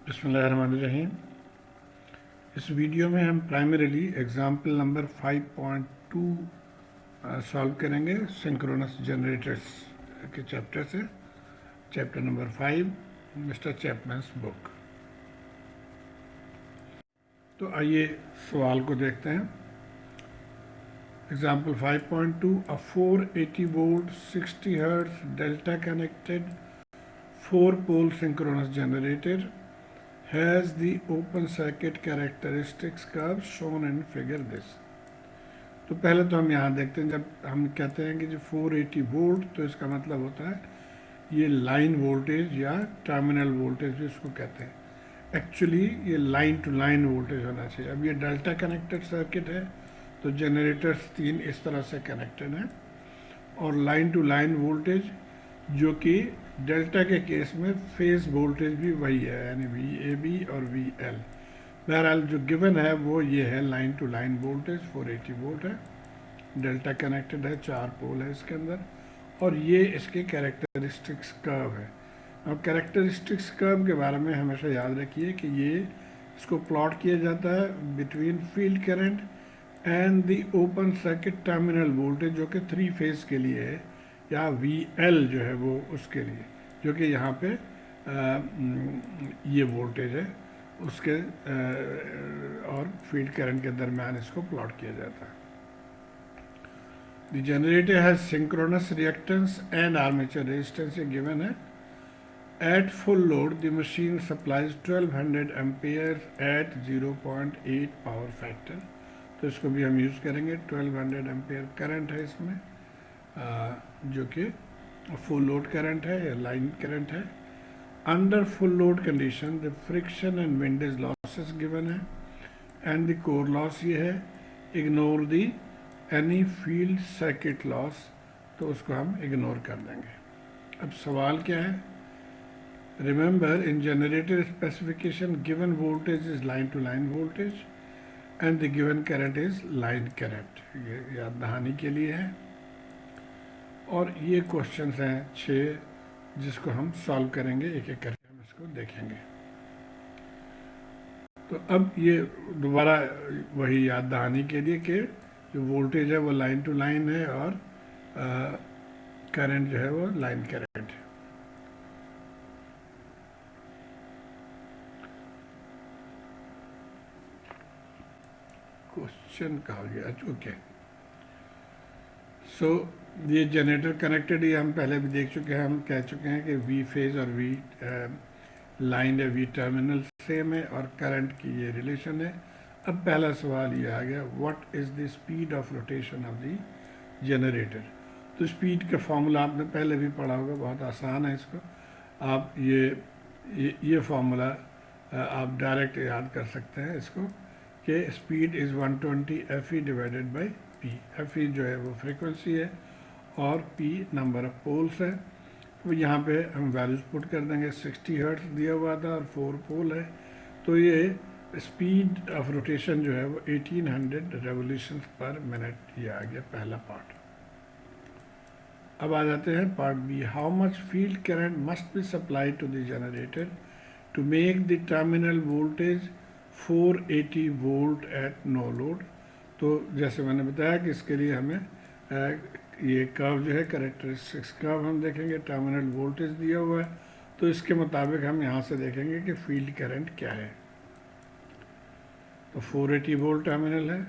बिस्मिल्लाहिर्रहमानिर्रहीम। इस वीडियो में हम प्राइमरीली एग्जाम्पल नंबर 5.2 सॉल्व करेंगे सिंक्रोनस जनरेटर्स के चैप्टर से, chapter number 5, mister Chapman's book. तो आइए सवाल को देखते हैं। Example 5.2, a 480 volt 60 hertz delta connected 4 pole synchronous generator has the open circuit characteristics curve shown in figure this। तो पहले तो हम यहाँ देखते हैं, जब हम कहते हैं कि जो 480 वोल्ट, तो इसका मतलब होता है ये लाइन वोल्टेज या टर्मिनल वोल्टेज भी इसको कहते हैं। एक्चुअली ये लाइन टू लाइन वोल्टेज होना चाहिए। अब ये डेल्टा कनेक्टेड सर्किट है, तो जनरेटर्स 3 इस तरह से कनेक्टेड हैं, और लाइन टू लाइन वोल्टेज जो कि डेल्टा के केस में फेज वोल्टेज भी वही है, यानी VAB और VL। बहरहाल जो गिवन है वो ये है, line to line voltage 480 volt है, डेल्टा कनेक्टेड है, 4 पोल है इसके अंदर, और ये इसके कैरेक्टरिस्टिक्स कर्व है। अब कैरेक्टरिस्टिक्स कर्व के बारे में हमेशा याद रखिए कि ये इसको प्लॉट किया जाता है between field current and the open circuit terminal voltage, जो कि 3 फेज के लिए है, या VL जो है वो उसके लिए, जो कि यहाँ पे ये वोल्टेज है उसके और फील्ड करंट के दरमियान इसको प्लॉट किया जाता है। The generator has synchronous reactance and armature resistance, ये गिवन है। At full load the machine supplies 1200 ampere at 0.8 power factor, तो इसको भी हम यूज़ करेंगे। 1200 एम्पेयर करंट है इसमें, जो कि फुल लोड करंट है या लाइन करंट है। Under full load condition the friction and windage losses given है, एंड द कोर लॉस ये है। Ignore the any field circuit loss, तो उसको हम इग्नोर कर देंगे। अब सवाल क्या है? Remember in generator specification given voltage is line to line voltage and the given current is line current. ये याद दहानी के लिए है, और ये क्वेश्चंस हैं 6, जिसको हम सॉल्व करेंगे, एक एक करके हम इसको देखेंगे। तो अब ये दोबारा वही याद दहानी के लिए कि जो वोल्टेज है वो लाइन टू लाइन है, और करंट जो है वो लाइन करंट है। क्वेश्चन कहा गया, ओके। सो ये जनरेटर कनेक्टेड, ये हम पहले भी देख चुके हैं, हम कह चुके हैं कि V फेज और V लाइन या V टर्मिनल सेम है, और करंट की ये रिलेशन है। अब पहला सवाल ये आ गया, what is the speed of rotation of the generator. तो स्पीड का फॉर्मूला आपने पहले भी पढ़ा होगा, बहुत आसान है। इसको आप ये फॉर्मूला आप डायरेक्ट याद कर सकते हैं इसको, कि speed is 120 FE divided by P। FE जो है वो फ्रीक्वेंसी है, और P नंबर ऑफ पोल्स है। तो यहाँ पे हम वैल्यूज पुट कर देंगे। 60 हर्ट्ज दिया हुआ था और 4 पोल है, तो ये स्पीड ऑफ रोटेशन जो है वो 1800 रेवोल्यूशन पर मिनट, ये आ गया पहला पार्ट। अब आ जाते हैं part B. How much field current must be supplied to the generator to make the terminal voltage 480 volt at no load. तो जैसे मैंने बताया कि इसके लिए हमें ये कर्व जो है, कैरेक्टरिस्टिक्स कर्व हम देखेंगे। टर्मिनल वोल्टेज दिया हुआ है, तो इसके मुताबिक हम यहाँ से देखेंगे कि फील्ड करंट क्या है। तो 480 वोल्ट टर्मिनल है,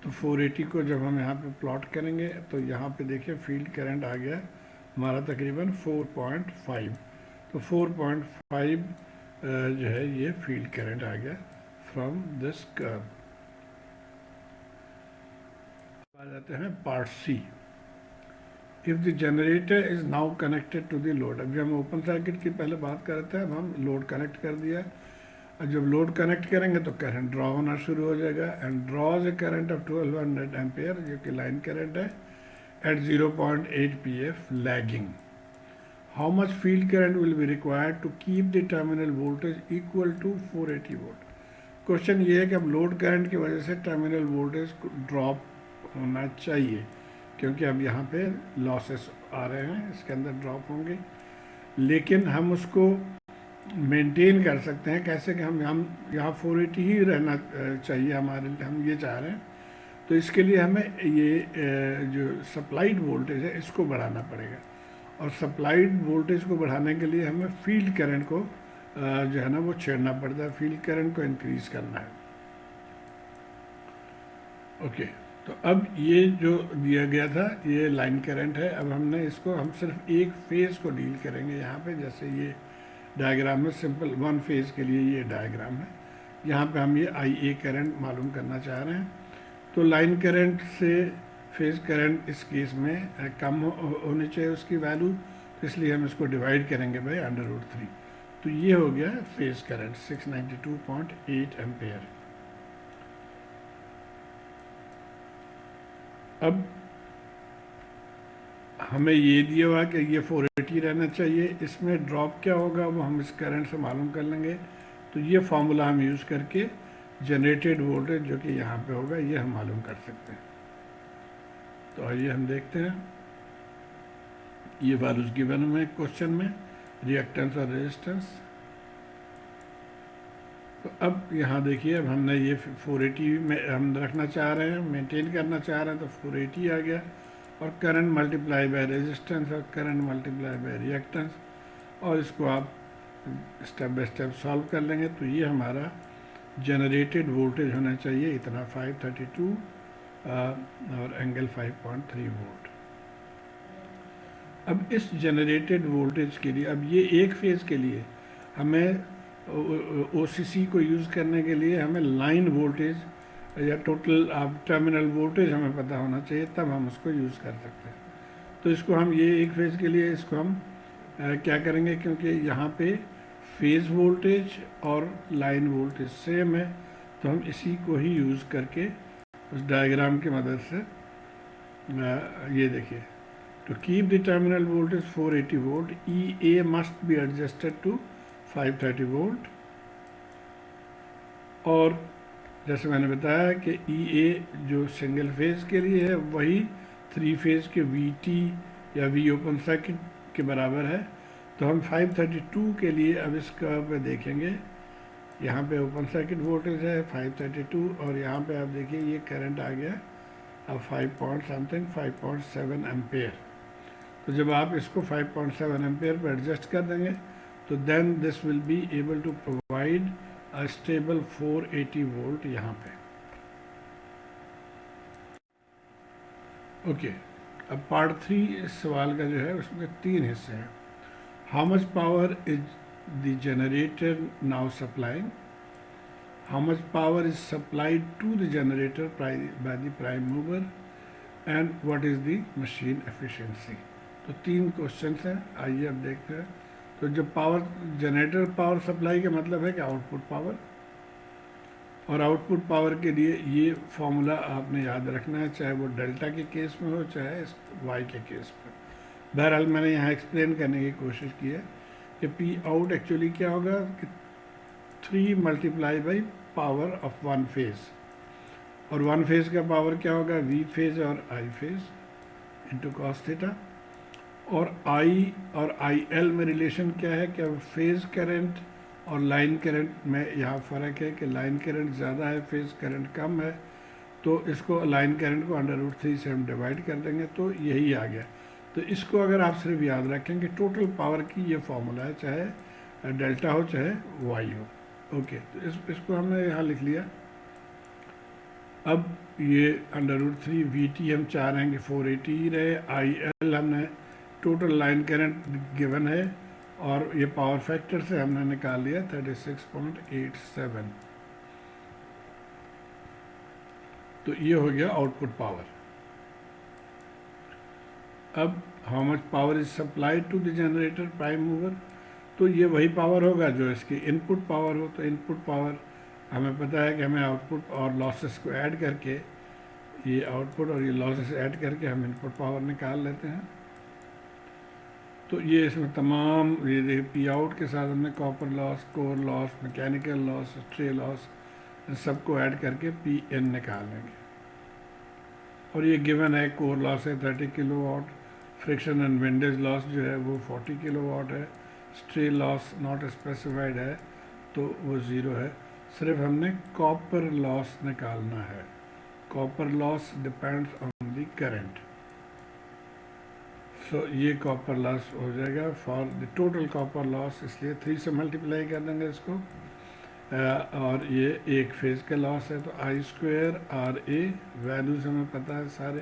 तो 480 को जब हम यहाँ पे प्लॉट करेंगे, तो यहाँ पे देखिए फील्ड करंट आ गया हमारा तकरीबन 4.5। तो 4.5 जो है ये फील्ड करंट आ गया फ्रॉम दिस कर्व। आ जाते हैं part C. If the generator is now connected to the load. अभी हम ओपन सर्किट की पहले बात कर रहे थे, अब हम लोड कनेक्ट कर दिया। और जब लोड कनेक्ट करेंगे तो करंट ड्रॉ होना शुरू हो जाएगा, and draws a current of 1200 ampere, जो कि लाइन करंट है, at 0.8 PF lagging. How much field current will be required to keep the terminal voltage equal to 480 volt. Question ये है कि अब लोड करंट की वजह से टर्मिनल वोल्टेज ड्रॉप होना चाहिए, क्योंकि अब यहाँ पे लॉसेस आ रहे हैं, इसके अंदर ड्रॉप होंगे, लेकिन हम उसको मेंटेन कर सकते हैं। कैसे कि हम यहाँ 480 ही रहना चाहिए हमारे लिए, हम ये चाह रहे हैं। तो इसके लिए हमें ये जो सप्लाइड वोल्टेज है इसको बढ़ाना पड़ेगा, और सप्लाइड वोल्टेज को बढ़ाने के लिए हमें फील्ड करंट को जो है ना वो छेड़ना पड़ता है, फील्ड करंट को इंक्रीज करना है। ओके, तो अब ये जो दिया गया था ये लाइन करंट है। अब हमने इसको हम सिर्फ एक फेज़ को डील करेंगे यहाँ पे। जैसे ये डायग्राम में सिंपल वन फेज़ के लिए ये डायग्राम है, यहाँ पे हम ये आई ए करंट मालूम करना चाह रहे हैं। तो लाइन करंट से फेज़ करंट इस केस में कम होनी चाहिए उसकी वैल्यू, तो इसलिए हम इसको डिवाइड करेंगे बाई √3। तो ये हो गया फेज़ करंट 692.8 एम्पेयर। अब हमें ये दिया हुआ कि ये 480 रहना चाहिए, इसमें ड्रॉप क्या होगा वो हम इस करंट से मालूम कर लेंगे। तो ये फार्मूला हम यूज़ करके जनरेटेड वोल्टेज जो कि यहाँ पे होगा ये हम मालूम कर सकते हैं। तो आइए हम देखते हैं, ये वैल्यूज गिवन में क्वेश्चन में, रिएक्टेंस और रेजिस्टेंस। तो अब यहाँ देखिए, अब हमने ये 480 में हम रखना चाह रहे हैं, मेंटेन करना चाह रहे हैं, तो 480 आ गया, और करंट मल्टीप्लाई बाय रेजिस्टेंस और करंट मल्टीप्लाई बाय रिएक्टेंस, और इसको आप स्टेप बाय स्टेप सॉल्व कर लेंगे। तो ये हमारा जनरेटेड वोल्टेज होना चाहिए इतना 532 और एंगल 5.3 वोल्ट। अब इस जनरेटेड वोल्टेज के लिए, अब ये एक फेज़ के लिए हमें ओसीसी को यूज़ करने के लिए हमें लाइन वोल्टेज या टोटल टर्मिनल वोल्टेज हमें पता होना चाहिए, तब हम उसको यूज़ कर सकते हैं। तो इसको हम ये एक फेज़ के लिए इसको हम क्या करेंगे, क्योंकि यहाँ पे फेज़ वोल्टेज और लाइन वोल्टेज सेम है, तो हम इसी को ही यूज़ करके उस डायग्राम की मदद से ये देखिए, to keep the terminal voltage 480 volt, EA must be adjusted to 530 volt। और जैसे मैंने बताया कि EA जो सिंगल फेज के लिए है वही 3 फेज के VT या V ओपन सर्किट के बराबर है। तो हम 532 के लिए अब इस कर्व पे देखेंगे, यहाँ पे ओपन सर्किट वोल्टेज है 532, और यहाँ पे आप देखिए ये करंट आ गया अब 5.7 एम्पेयर। तो जब आप इसको 5.7 एम्पेयर पर एडजस्ट कर देंगे तो then this will be able to provide a stable 480 volt यहाँ पे। ओके, अब पार्ट 3 इस सवाल का जो है उसमें 3 हिस्से हैं। How much power is the generator now supplying, how much power is supplied to the generator by the prime mover, and what is the machine efficiency. तो 3 क्वेश्चन हैं, आइए अब देखते हैं। तो जब पावर जनरेटर पावर सप्लाई का मतलब है कि आउटपुट पावर, और आउटपुट पावर के लिए ये फॉर्मूला आपने याद रखना है, चाहे वो डेल्टा के केस में हो चाहे वाई के केस में। बहरहाल मैंने यहाँ एक्सप्लेन करने की कोशिश की है कि पी आउट एक्चुअली क्या होगा कि 3 multiply by power of 1 phase, और 1 फेज का पावर क्या होगा, वी फेज और I phase into cos theta. और आई और आई एल में रिलेशन क्या है कि अब फेज करंट और लाइन करंट में यहाँ फ़र्क है कि लाइन करंट ज़्यादा है, फेज करंट कम है, तो इसको लाइन करंट को √3 से हम डिवाइड कर देंगे, तो यही आ गया। तो इसको अगर आप सिर्फ याद रखें कि टोटल पावर की ये फॉर्मूला है, चाहे डेल्टा हो चाहे वाई हो। ओके, तो इसको हमने यहाँ लिख लिया। अब ये √3 VT हम चाह रहे हैं कि 480 ही रहे, IL हमने टोटल लाइन करंट गिवन है, और ये पावर फैक्टर से हमने निकाल लिया 36.87। तो ये हो गया आउटपुट पावर। अब how much power is supplied to the generator prime mover, तो ये वही पावर होगा जो इसकी इनपुट पावर हो। तो इनपुट पावर हमें पता है कि हमें आउटपुट और लॉसेस को ऐड करके, ये आउटपुट और ये लॉसेस ऐड करके हम इनपुट पावर निकाल लेते हैं। तो ये इसमें तमाम ये पी आउट के साथ हमने copper loss, core loss, mechanical loss, stray loss, इन सबको ऐड करके पी एन निकाल लेंगे। और ये गिवन है, कोर लॉस है 30 kilowatt, friction and windage loss जो है वो 40 किलोवाट है, स्ट्रे लॉस नॉट स्पेसिफाइड है तो वो ज़ीरो है, सिर्फ हमने कॉपर लॉस निकालना है। Copper loss depends on the current. So ये कॉपर लॉस हो जाएगा for the total copper loss, इसलिए 3 से मल्टीप्लाई कर देंगे इसको। और ये एक फेज़ का लॉस है तो आई स्क्वायर आर ए, वैल्यूज हमें पता है सारे,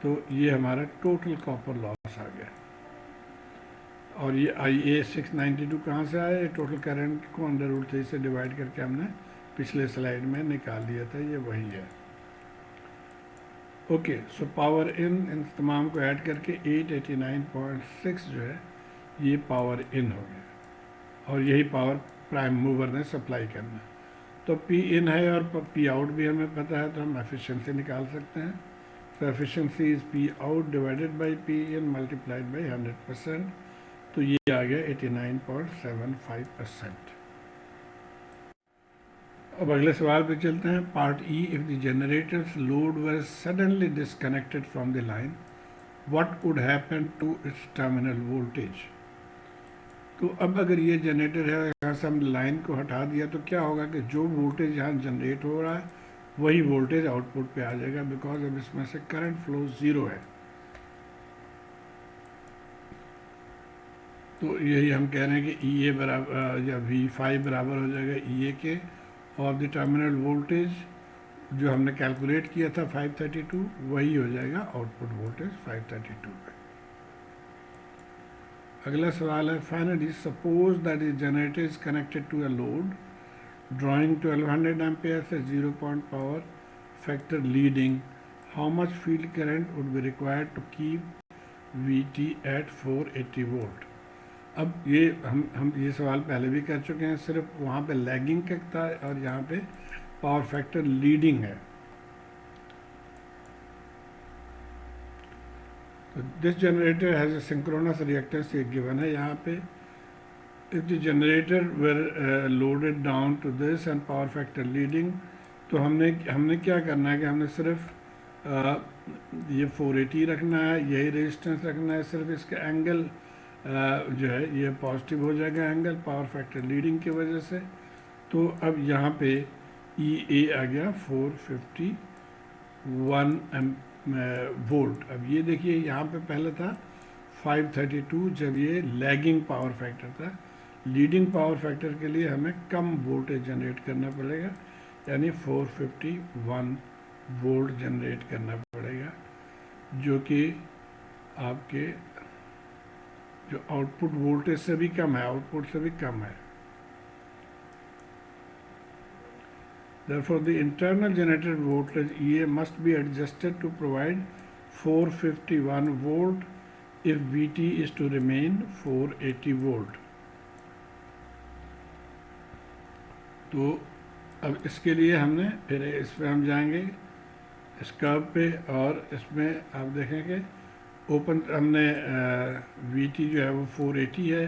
तो ये हमारा टोटल कॉपर लॉस आ गया। और ये आई ए 692 कहाँ से आया? ये टोटल करंट को √3 से डिवाइड करके हमने पिछले स्लाइड में निकाल लिया था, ये वही है। ओके, सो पावर इन तमाम को ऐड करके 889.6 जो है ये पावर इन हो गया, और यही पावर प्राइम मूवर ने सप्लाई करना। तो पी इन है और पी आउट भी हमें पता है, तो हम एफिशिएंसी निकाल सकते हैं। तो efficiency is P out divided by P in multiplied by 100%, तो ये आ गया 89.75%। अब अगले सवाल पे चलते हैं, part E. If the generator's load were suddenly disconnected from the line, what would happen to its terminal voltage. तो अब अगर ये जनरेटर है, यहाँ से हम लाइन को हटा दिया तो क्या होगा कि जो वोल्टेज यहाँ जनरेट हो रहा है वही वोल्टेज आउटपुट पे आ जाएगा, बिकॉज अब इसमें से करंट फ्लो ज़ीरो है। तो यही हम कह रहे हैं कि ई ए बराबर या V5 बराबर हो जाएगा ई ए के, और द टर्मिनल वोल्टेज जो हमने कैलकुलेट किया था 532, वही हो जाएगा आउटपुट वोल्टेज 532 पे। अगला सवाल है, finally suppose that the generator is connected to a load drawing 1200 ampere से 0 point power factor leading, how much field current would be required to keep VT at 480 volt. अब ये हम ये सवाल पहले भी कर चुके हैं, सिर्फ वहाँ पे लैगिंग का है और यहाँ पे पावर फैक्टर लीडिंग है। तो this generator has a synchronous reactance, ये गिवन है यहाँ पे। If the generator were loaded down to this and power factor leading, तो हमने क्या करना है कि हमने सिर्फ ये 480 रखना है, यही रेजिस्टेंस रखना है, सिर्फ इसका एंगल जो है ये पॉजिटिव हो जाएगा एंगल पावर फैक्टर लीडिंग की वजह से। तो अब यहाँ पे ई ए आ गया 451 वोल्ट। अब ये देखिए यहाँ पे पहले था 532 जब ये लैगिंग पावर फैक्टर था, लीडिंग पावर फैक्टर के लिए हमें कम वोल्टेज जनरेट करना पड़ेगा, यानी 451 वोल्ट जनरेट करना पड़ेगा, जो कि आपके जो आउटपुट वोल्टेज से भी कम है, आउटपुट से भी कम है। Therefore, the internal generated voltage EA must be adjusted to provide 451 volt if VT is to remain 480 volt. तो अब इसके लिए हमने फिर इस पर हम जाएंगे इस कर्व पे, और इसमें आप देखेंगे ओपन हमने VT जो है वो 480 है,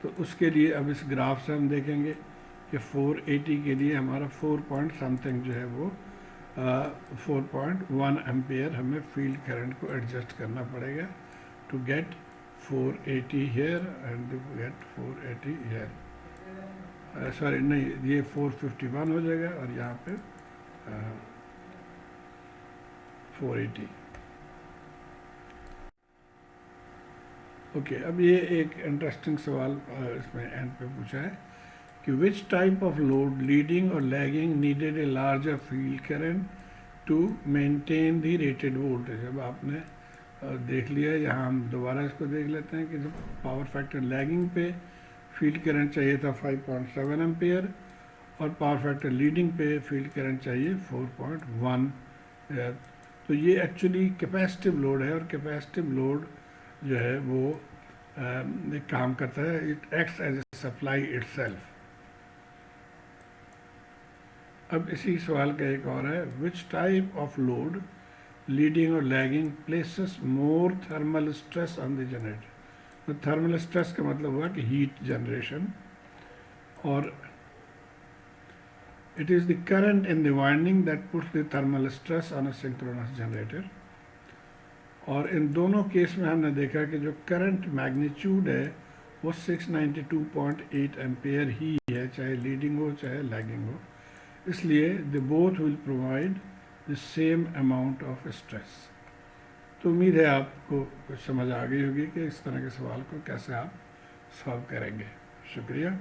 तो उसके लिए अब इस ग्राफ से हम देखेंगे कि 480 के लिए हमारा 4 पॉइंट समथिंग जो है वो 4.1 एम्पेयर हमें फील्ड करंट को एडजस्ट करना पड़ेगा to get 480 here and to get 480 here. Sorry नहीं, ये 451 हो जाएगा और यहाँ पे 480। ओके, अब ये एक इंटरेस्टिंग सवाल इसमें एंड पे पूछा है कि which type of load leading और lagging needed a larger field current to maintain the rated voltage. अब आपने देख लिया, यहाँ हम दोबारा इसको देख लेते हैं कि जब पावर फैक्टर लैगिंग पे फील्ड करंट चाहिए था 5.7 एम्पेयर और पावर फैक्टर लीडिंग पे फील्ड करंट चाहिए 4.1। तो ये एक्चुअली कैपेसिटिव लोड है, और कैपेसिटिव लोड जो है वो एक काम करता है, it acts as a supply itself. अब इसी सवाल का एक और है, which type of load leading और lagging places more thermal stress on the generator. तो थर्मल स्ट्रेस का मतलब हुआ कि हीट जनरेशन, और it is the current in the winding that puts the thermal stress on a synchronous generator. और इन दोनों केस में हमने देखा कि जो करंट मैग्नीट्यूड है वो 692.8 एम्पेयर ही है, चाहे लीडिंग हो चाहे लैगिंग हो। इसलिए they both will provide the same amount of stress. तो उम्मीद है आपको कुछ समझ आ गई होगी कि इस तरह के सवाल को कैसे आप सॉल्व करेंगे। शुक्रिया।